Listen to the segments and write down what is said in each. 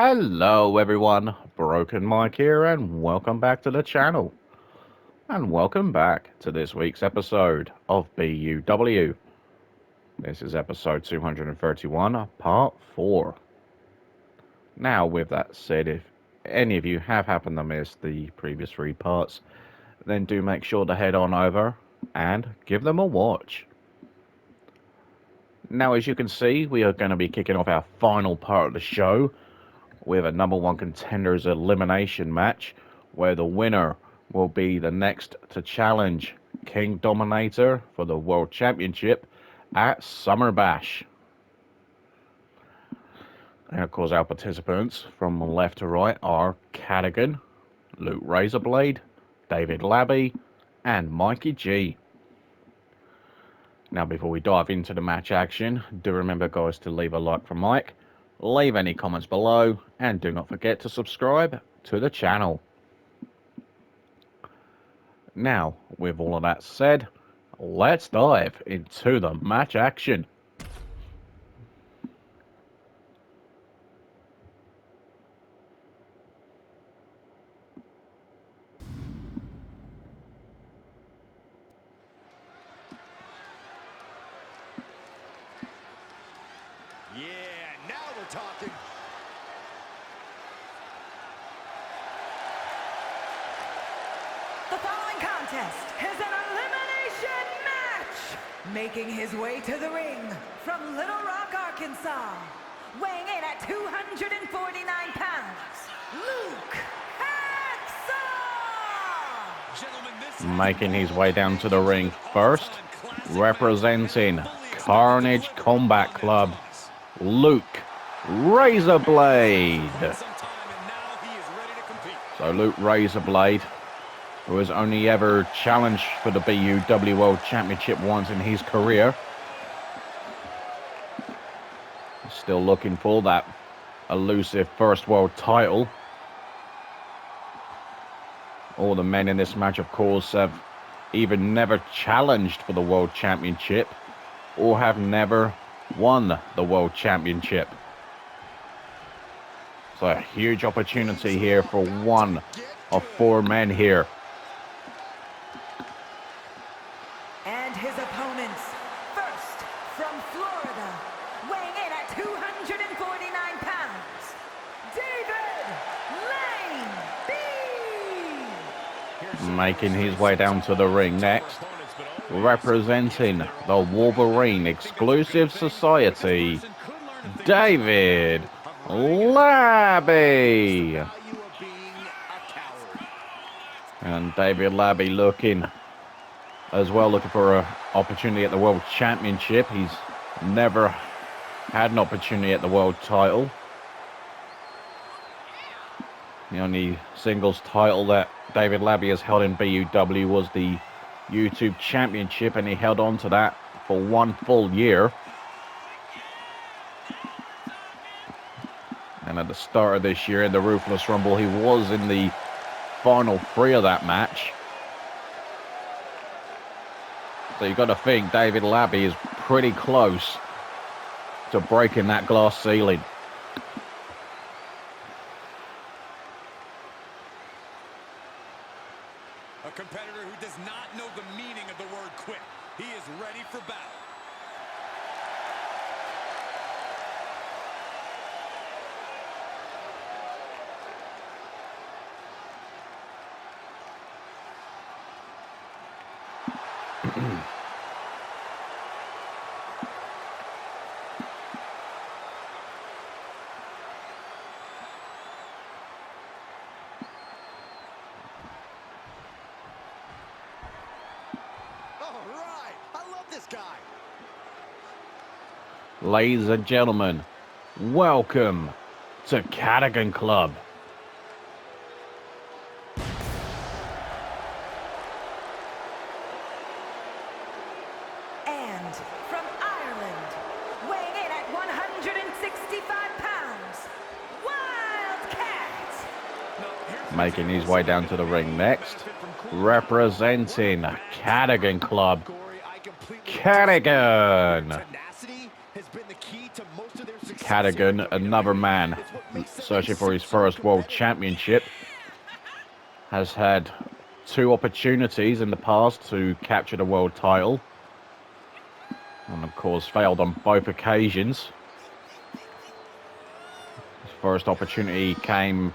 Hello everyone, Broken Mike here and welcome back to the channel. And welcome back to this week's episode of BUW. This is episode 231, part 4. Now with that said, if any of you have happened to miss the previous 3 parts, then do make sure to head on over and give them a watch. Now as you can see, we are going to be kicking off our final part of the show with a number 1 contenders elimination match where the winner will be the next to challenge King Dominator for the World Championship at Summer Bash. And of course our participants from left to right are Cattigan, Luke Razorblade, David Labbe and Mikey G. Now before we dive into the match action, do remember guys to leave a like for Mike, leave any comments below, and do not forget to subscribe to the channel. Now, with all of that said, let's dive into the match action. Yeah, now we're talking. The following contest is an elimination match. Making his way to the ring from Little Rock, Arkansas, weighing in at 249 pounds, Luke Hacksaw! Making his way down to the ring first, representing Carnage Combat Club, Luke Razorblade. So Luke Razorblade, who has only ever challenged for the BUW World Championship once in his career, still looking for that elusive first world title. All the men in this match, of course, have either never challenged for the World Championship or have never won the World Championship. So a huge opportunity here for one of 4 men here. And his opponents, first from Florida, weighing in at 249 pounds, David Lane B. Making his way down to the ring next, representing the Wolverine Exclusive Society, David Labbe. And David Labbe looking for an opportunity at the World Championship. He's never had an opportunity at the world title. The only singles title that David Labbe has held in BUW was the YouTube Championship, and he held on to that for 1 full year. And at the start of this year in the Ruthless Rumble, he was in the final 3 of that match. So you've got to think David Labbe is pretty close to breaking that glass ceiling. A competitor who does not know the meaning of the word quit. He is ready for battle. All right, I love this guy. Ladies and gentlemen, welcome to Cattigan Club. And from Ireland, weighing in at 165 pounds, Wildcat! Making his way down to the ring next, representing Cattigan Club, Cattigan. Tenacity has been the key to most of their success. Cattigan, another man searching for his first world championship, has had 2 opportunities in the past to capture the world title, and of course failed on both occasions. His first opportunity came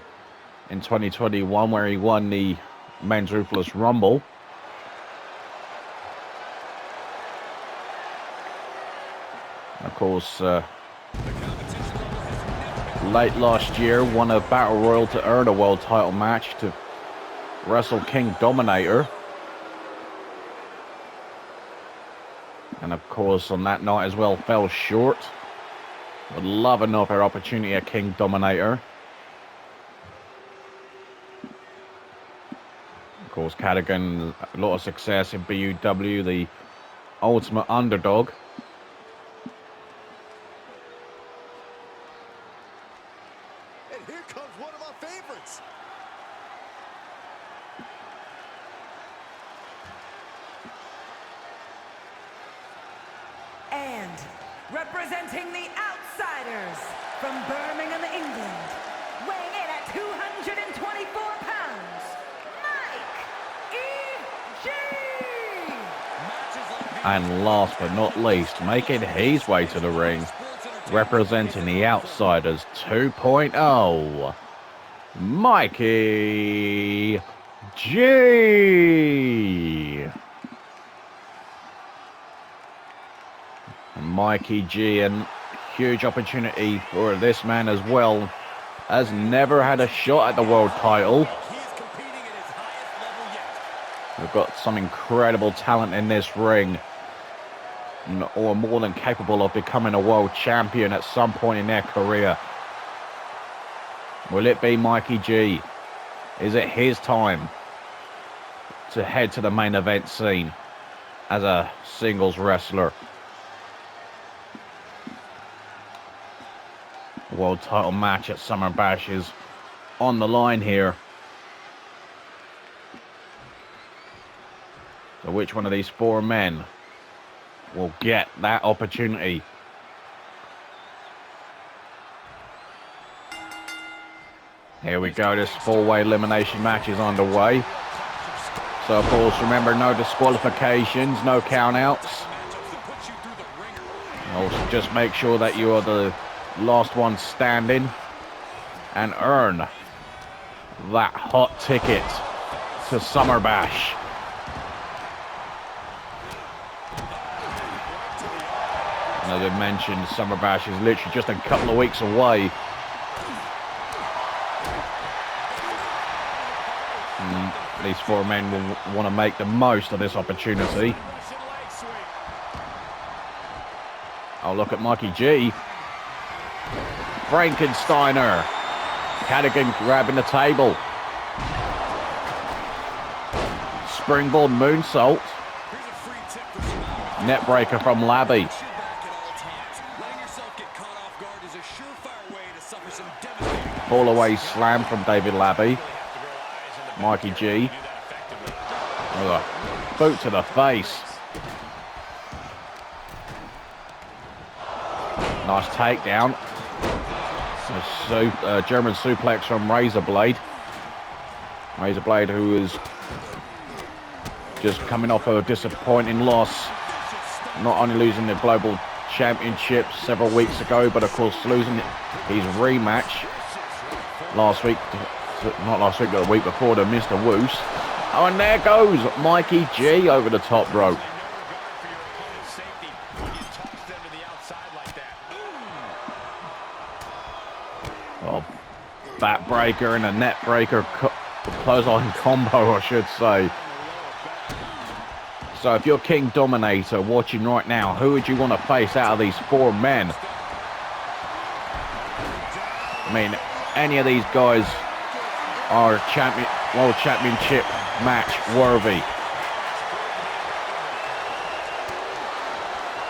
in 2021 where he won the Men's Ruthless Rumble. Of course, late last year won a Battle Royal to earn a world title match to wrestle King Dominator. And of course on that night as well fell short. Would love another opportunity at King Dominator. Of course Cattigan, a lot of success in BUW, the ultimate underdog. And here comes one of my favorites. And representing the Outsiders from Birmingham, England, weighing in at 224 pounds, Mikey. And last but not least, making his way to the ring, representing the Outsiders 2.0, Mikey G. And Mikey G, and huge opportunity for this man as well, has never had a shot at the world title. We've got some incredible talent in this ring, or more than capable of becoming a world champion at some point in their career. Will it be Mikey G? Is it his time to head to the main event scene as a singles wrestler? World title match at Summer Bash is on the line here. So which one of these 4 men will get that opportunity? Here we go, this 4-way elimination match is underway. So of course, remember, no disqualifications, no countouts. Also just make sure that you are the last one standing and earn that hot ticket to Summer Bash. And as I mentioned, Summer Bash is literally just a couple of weeks away. And these 4 men will want to make the most of this opportunity. Oh, look at Mikey G. Frankensteiner. Cattigan grabbing the table. Springboard moonsault. Netbreaker from Labbe. Fall away slam from David Labbe. Mikey G. With a boot to the face. Nice takedown. A German suplex from Razorblade. Razorblade, who is just coming off a disappointing loss. Not only losing the Global Championship several weeks ago, but of course losing his rematch last week. Not last week, but the week before, to Mr. Woos. Oh, and there goes Mikey G over the top rope. Oh, backbreaker and a net breaker, clothesline combo, I should say. So if you're King Dominator watching right now, who would you want to face out of these 4 men? I mean, any of these guys are world championship match worthy.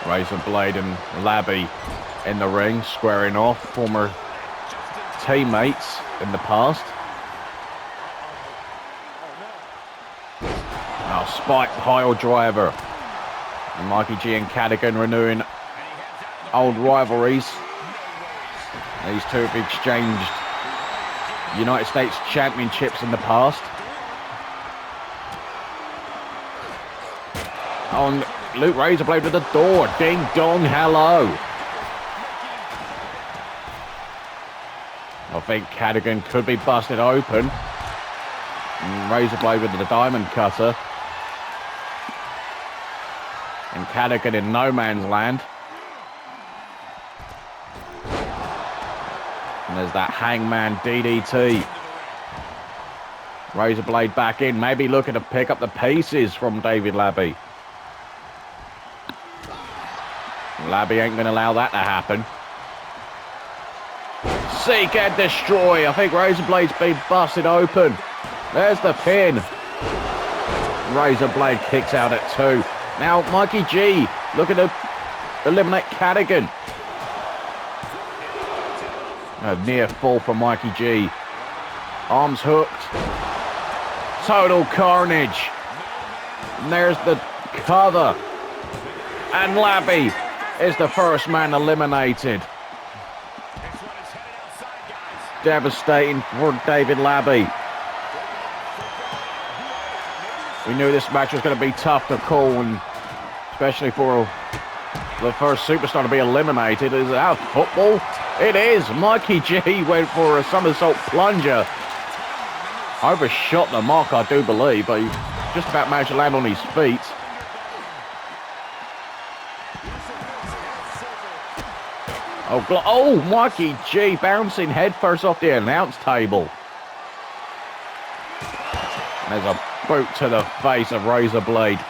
Razorblade and Labbe in the ring, squaring off, former teammates in the past. Now spike pile driver. And Mikey G and Cattigan renewing old rivalries. These two have exchanged United States championships in the past. On Luke Razorblade with the door. Ding dong, hello. I think Cattigan could be busted open. And Razorblade with the diamond cutter. And Cattigan in no man's land. And there's that hangman DDT. Razorblade back in, maybe looking to pick up the pieces from David Labbe. Labbe ain't going to allow that to happen. Seek and destroy. I think Razorblade's been busted open. There's the pin. Razorblade kicks out at 2. Now Mikey G looking to eliminate Cattigan. A near fall from Mikey G. Arms hooked. Total carnage. And there's the cover. And Labbe is the first man eliminated. Devastating for David Labbe. We knew this match was going to be tough to call, and especially for the first superstar to be eliminated. Is that football? It is. Mikey G went for a somersault plunger. Overshot the mark, I do believe, but he just about managed to land on his feet. Oh, Mikey G bouncing headfirst off the announce table. There's a boot to the face of Razorblade.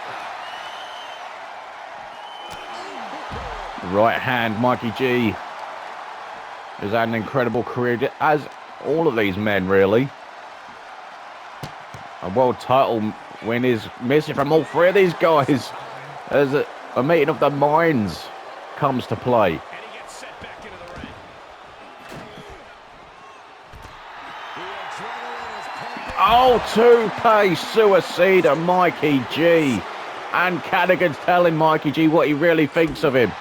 Right hand, Mikey G has had an incredible career, as all of these men, really. A world title win is missing from all 3 of these guys as a meeting of the minds comes to play. Oh, two-pace suicide of Mikey G. And Cattigan's telling Mikey G what he really thinks of him.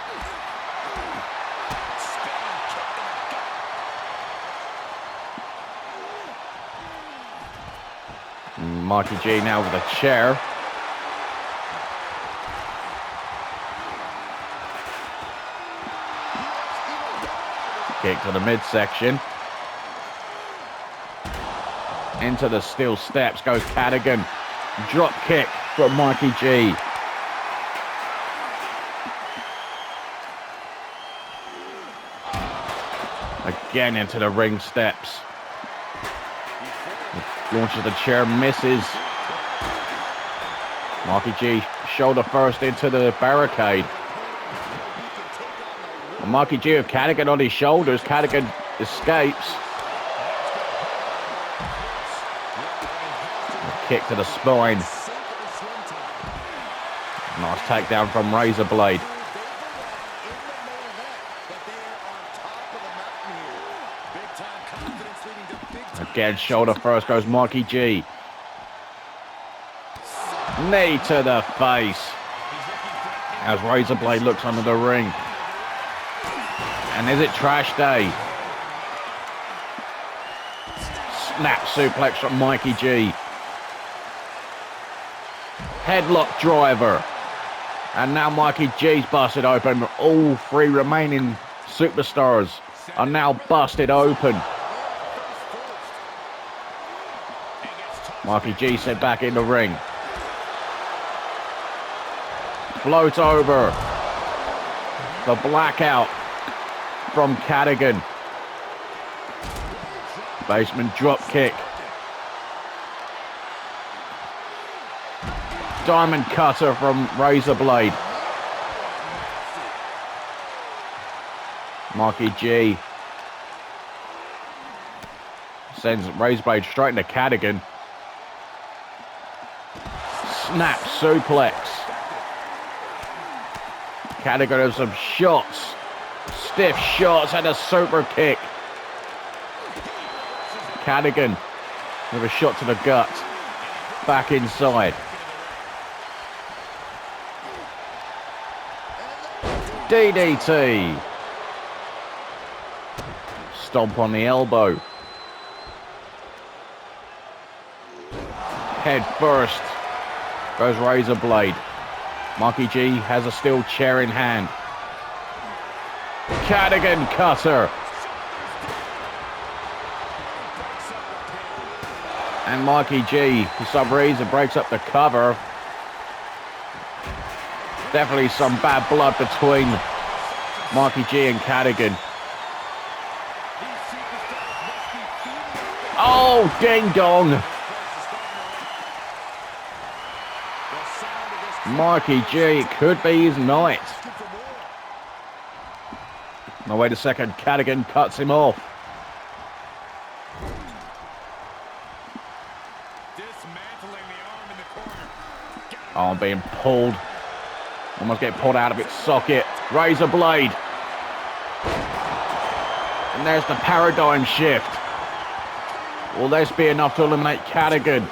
Mikey G now with a chair. Kick to the midsection. Into the steel steps goes Cattigan. Drop kick from Mikey G. Again into the ring steps. Launches the chair, misses. Mikey G shoulder first into the barricade. And Mikey G with Cattigan on his shoulders. Cattigan escapes. Kick to the spine. Nice takedown from Razorblade. Again, shoulder first goes Mikey G. Knee to the face. As Razorblade looks under the ring. And is it trash day? Snap suplex from Mikey G. Headlock driver. And now Mikey G's busted open. All 3 remaining superstars are now busted open. Mikey G set back in the ring. Float over. The blackout from Cattigan. Basement drop kick. Diamond cutter from Razorblade. Mikey G sends Razorblade straight into Cattigan. Snap suplex. Cattigan has some shots. Stiff shots and a super kick. Cattigan with a shot to the gut. Back inside. DDT. stomp on the elbow. Head first goes Razorblade. Mikey G has a steel chair in hand. Cattigan cutter. And Mikey G, for some reason, breaks up the cover. Definitely some bad blood between Mikey G and Cattigan. Oh, ding dong. Mikey G, it could be his night. No, wait a second, Cattigan cuts him off. Oh, I'm being pulled. Almost get pulled out of its socket. Razorblade. And there's the paradigm shift. Will this be enough to eliminate Cattigan?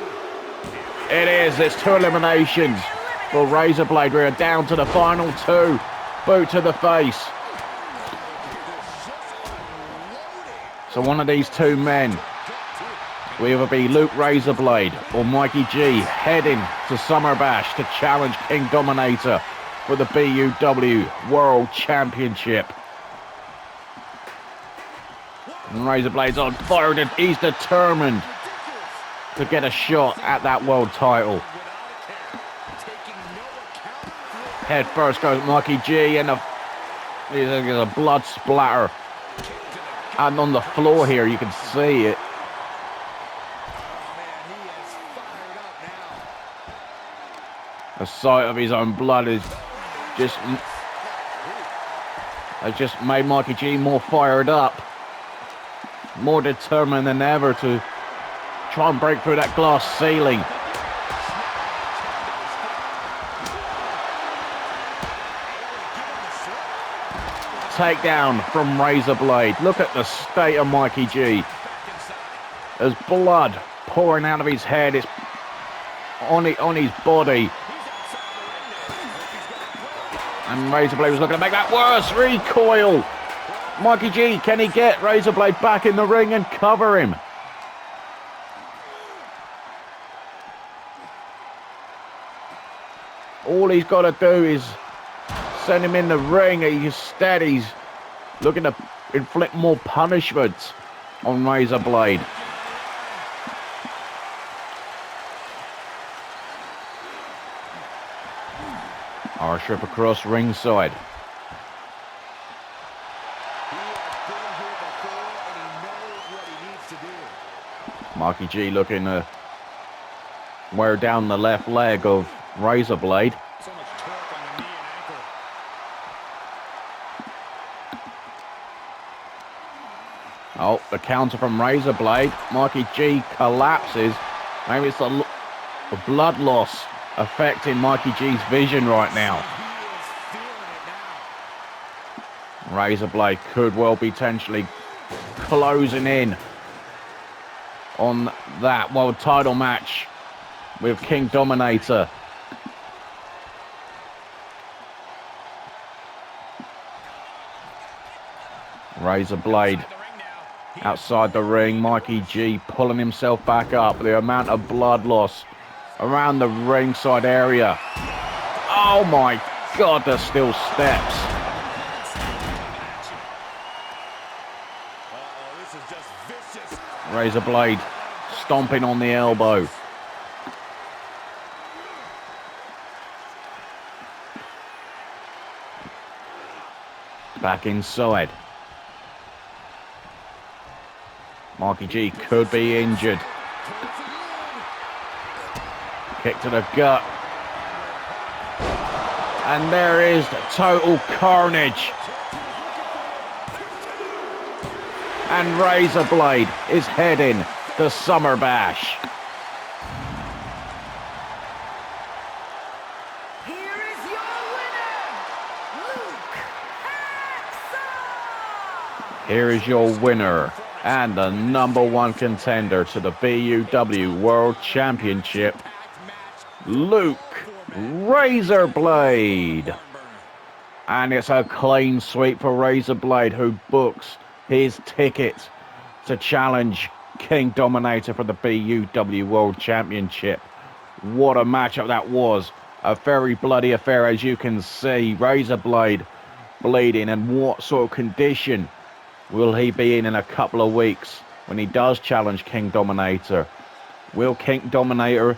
It is. It's 2 eliminations for Razorblade. We're down to the final 2. Boot to the face. So one of these 2 men will either be Luke Razorblade or Mikey G heading to Summer Bash to challenge King Dominator for the BUW World Championship. And Razorblade's on fire and he's determined to get a shot at that world title. Head first goes Mikey G and there's a blood splatter. And on the floor here you can see it. The sight of his own blood has just made Mikey G more fired up, more determined than ever to try and break through that glass ceiling. Takedown from Razorblade. Look at the state of Mikey G. There's blood pouring out of his head. It's on his body. And Razorblade was looking to make that worse. Recoil. Mikey G, can he get Razorblade back in the ring and cover him? All he's got to do is send him in the ring. Instead, he's looking to inflict more punishment on Razorblade. Our trip across ringside. Mikey G looking to wear down the left leg of Razorblade. Oh, the counter from Razorblade. Mikey G collapses. Maybe it's the blood loss affecting Mikey G's vision right now. Razorblade could well be potentially closing in on that world title match with King Dominator. Razorblade outside the ring. Mikey G pulling himself back up. The amount of blood loss around the ringside area. Oh my God, there's still steps. Razorblade stomping on the elbow. Back inside. Mikey G could be injured. Kick to the gut. And there is total carnage. And Razorblade is heading to Summer Bash. Here is your winner, Luke Hacksaw! Here is your winner and the #1 contender to the BUW World Championship, Luke Razorblade. And it's a clean sweep for Razorblade, who books his ticket to challenge King Dominator for the BUW World Championship. What a matchup that was. A very bloody affair, as you can see. Razorblade bleeding, and what sort of condition will he be in a couple of weeks when he does challenge King Dominator? Will King Dominator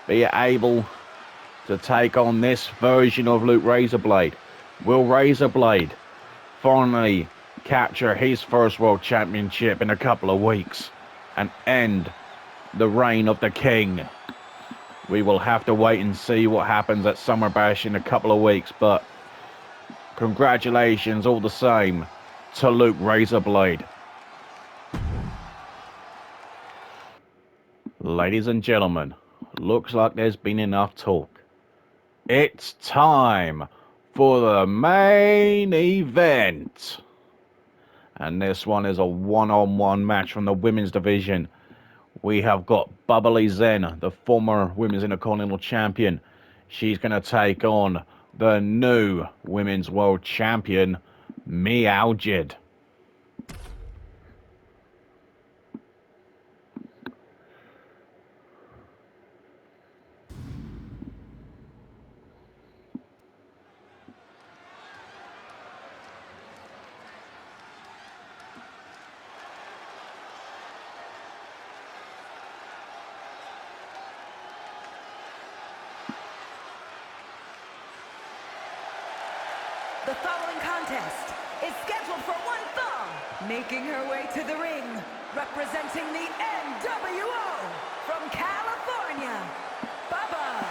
be able to take on this version of Luke Razorblade? Will Razorblade finally capture his first World Championship in a couple of weeks and end the reign of the King? We will have to wait and see what happens at Summer Bash in a couple of weeks, but congratulations all the same to Luke Razorblade. Ladies and gentlemen, looks like there's been enough talk. It's time for the main event. And this one is a one-on-one match from the women's division. We have got Bubbly Zen, the former Women's Intercontinental Champion. She's going to take on the new Women's World Champion, Meowgid. The following contest is scheduled for one fall. Making her way to the ring, representing the NWO from California, Bubbly.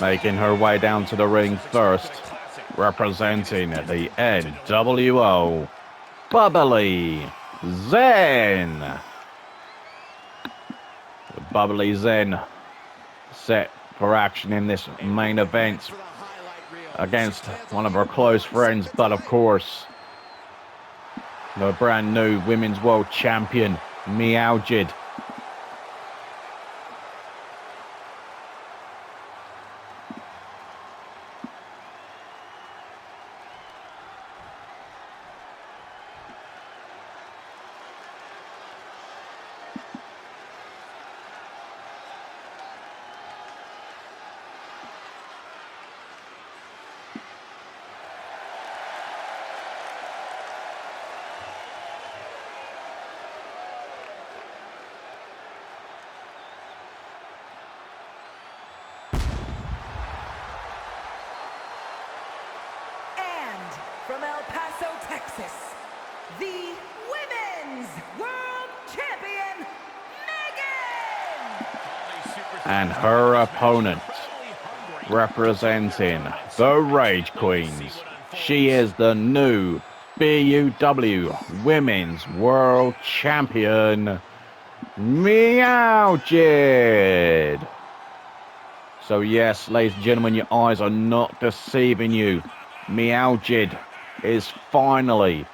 Making her way down to the ring first, representing the NWO, Bubbly Zen. The Bubbly Zen set for action in this main event against one of her close friends, but of course the brand new Women's World Champion, Meowgid. From El Paso, Texas, the Women's World Champion, Megan! And her opponent, representing the Rage Queens, she is the new BUW Women's World Champion, Meowgid. So yes, ladies and gentlemen, your eyes are not deceiving you. Meowgid is finally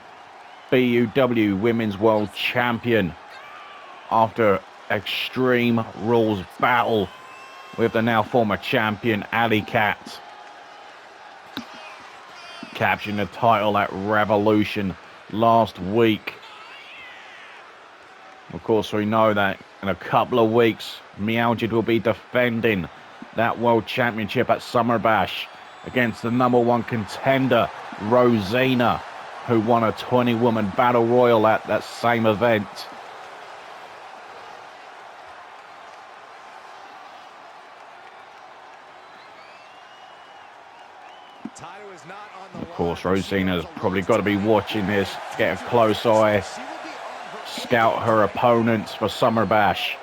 BUW Women's World Champion after Extreme Rules battle with the now former champion Alley Cat, capturing the title at Revolution last week. Of course, we know that in a couple of weeks Meowgid will be defending that World Championship at Summer Bash against the #1 contender, Rosina, who won a 20-woman battle royal at that same event. Of course, Rosina's probably got to be watching this, get a close eye, scout her opponents for Summer Bash.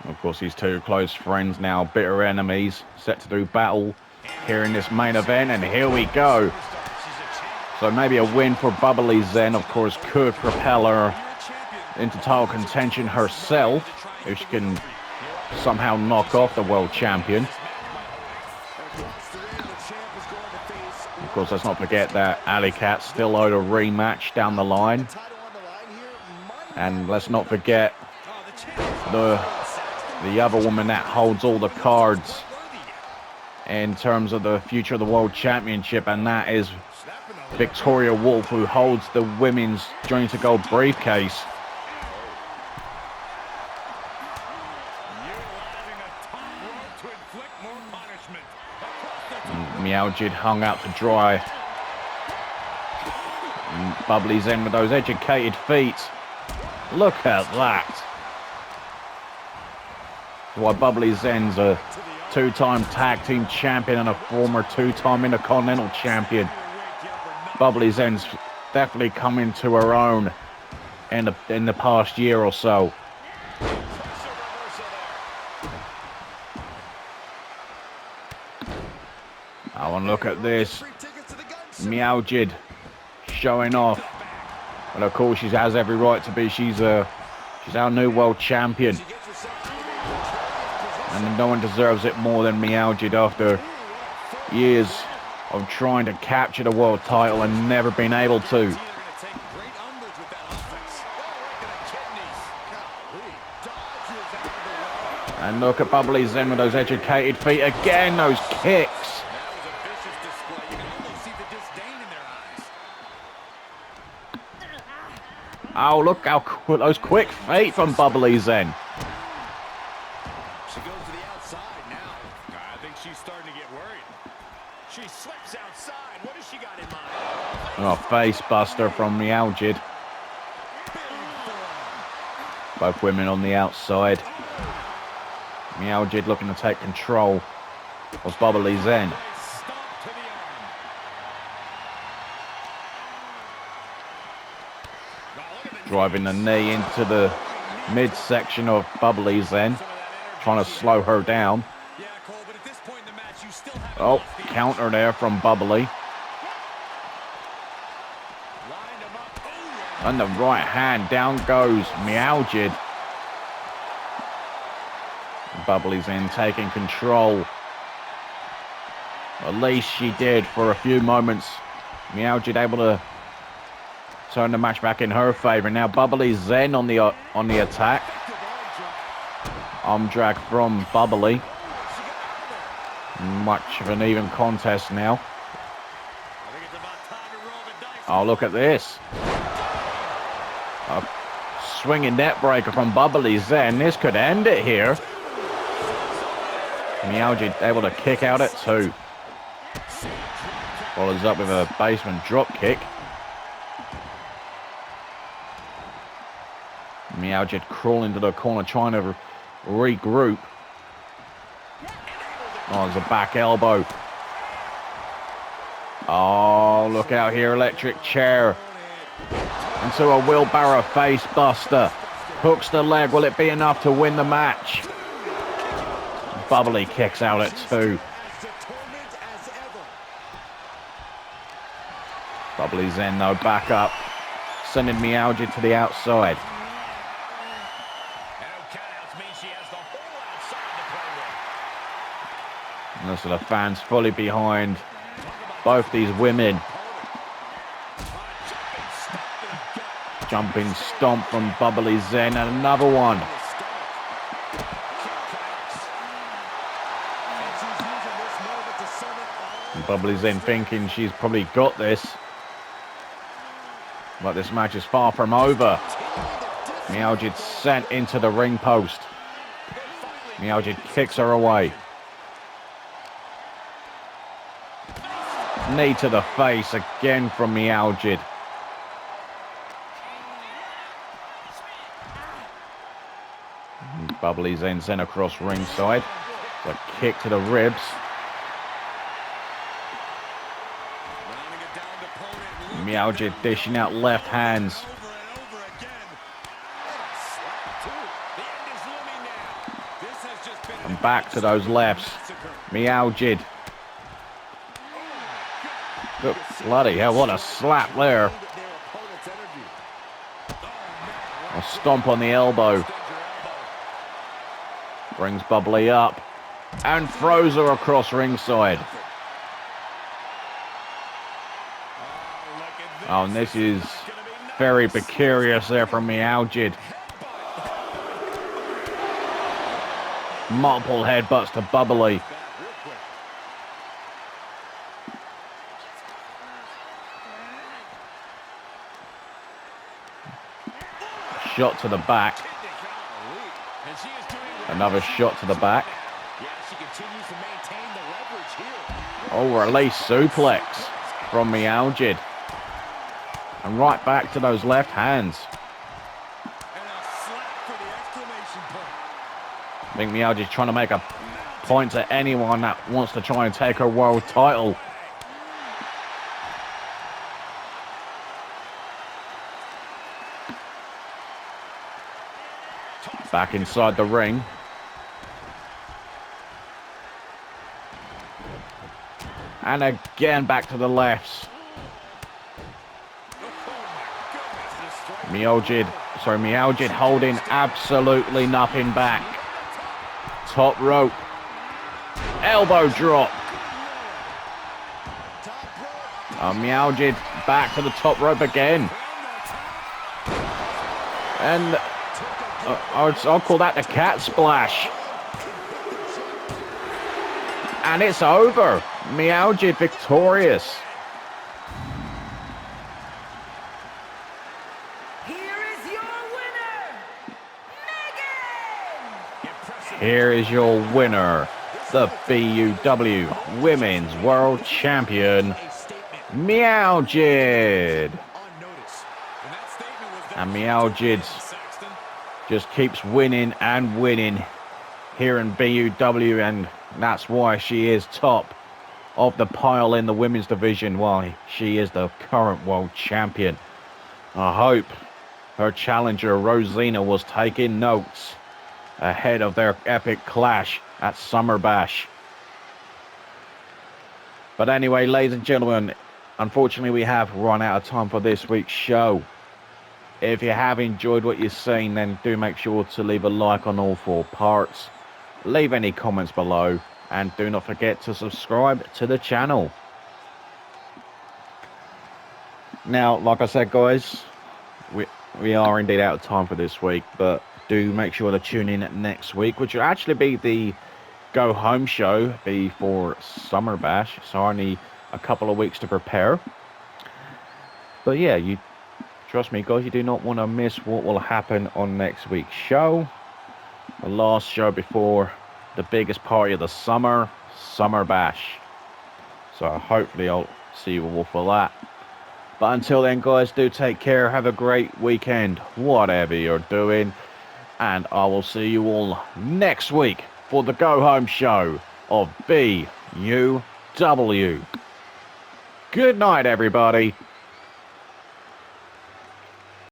Of course, these two close friends, now bitter enemies, set to do battle here in this main event, and here we go. So maybe a win for Bubbly Zen, of course, could propel her into title contention herself, if she can somehow knock off the world champion. Of course, let's not forget that Alley Cat still owed a rematch down the line. And let's not forget the other woman that holds all the cards in terms of the future of the World Championship, and that is Victoria Wolf, who holds the women's Journey to Gold briefcase. Meowgid hung out to dry. And Bubbly's in with those educated feet. Look at that. Why Bubbly Zen's a two-time tag team champion and a former two-time Intercontinental champion. Bubbly Zen's definitely come into her own in the past year or so. Oh, and look at this. Meowgid showing off. And of course, she has every right to be. She's our new world champion. And no one deserves it more than Meowgid after years of trying to capture the world title and never been able to. And look at Bubbly Zen with those educated feet again, those kicks. Oh, look how those quick feet from Bubbly Zen. She goes to the outside now. I think she's starting to get worried. She slips outside. What has she got in mind? Oh, face buster from Meowgid. Both women on the outside. Meowgid looking to take control of Bubbly Zen. Driving the knee into the midsection of Bubbly Zen, trying to slow her down. Oh, counter there from Bubbly. And the right hand, down goes Meowgid. Bubbly Zen taking control. At least she did for a few moments. Meowgid able to turn the match back in her favor. Now Bubbly Zen on the attack. Arm drag from Bubbly. Much of an even contest now. Oh, look at this. A swinging net breaker from Bubbly Zen. This could end it here. Meowgid able to kick out at 2. Follows up with a basement drop kick. Meowgid crawling to the corner, trying to regroup. Oh, there's a back elbow. Oh, look out here, electric chair. Into a wheelbarrow face buster. Hooks the leg. Will it be enough to win the match? Bubbly kicks out at 2. Bubbly Zen though back up, sending Meowgid to the outside. And those are the fans fully behind both these women. Jumping stomp from Bubbly Zen and another one. And Bubbly Zen thinking she's probably got this. But this match is far from over. Meowgid sent into the ring post. Meowgid kicks her away. Knee to the face again from Meowgid. Bubbly Zen sent across ringside. It's a kick to the ribs. Meowgid dishing out left hands. And back to those lefts. Meowgid. Good bloody hell, what a slap there. A stomp on the elbow. Brings Bubbly up. And throws her across ringside. Oh, and this is very precarious there from Meowgid. Multiple headbutts to Bubbly. Shot to the back. Another shot to the back. Oh, release suplex from Meowgid. And right back to those left hands. I think Meowgid's trying to make a point to anyone that wants to try and take her world title. Back inside the ring. And again back to the lefts. Meowgid holding absolutely nothing back. Top rope. Elbow drop. Meowgid back to the top rope again. And I'll call that the cat splash. And it's over. Meowgid victorious. Here is your winner, Megan! Here is your winner, the BUW Women's World Champion, Meowgid. And Meowgid just keeps winning and winning here in BUW, and that's why she is top of the pile in the women's division, why she is the current world champion. I hope her challenger Rosina was taking notes ahead of their epic clash at Summer Bash. But anyway, ladies and gentlemen, unfortunately we have run out of time for this week's show. If you have enjoyed what you've seen, then do make sure to leave a like on all 4 parts. Leave any comments below, and do not forget to subscribe to the channel. Now, like I said, guys, we are indeed out of time for this week, but do make sure to tune in next week, which will actually be the go home show before Summer Bash, so only a couple of weeks to prepare. But yeah, you trust me, guys, you do not want to miss what will happen on next week's show. The last show before the biggest party of the summer, Summer Bash. So hopefully I'll see you all for that. But until then, guys, do take care. Have a great weekend, whatever you're doing. And I will see you all next week for the go home show of BUW. Good night, everybody.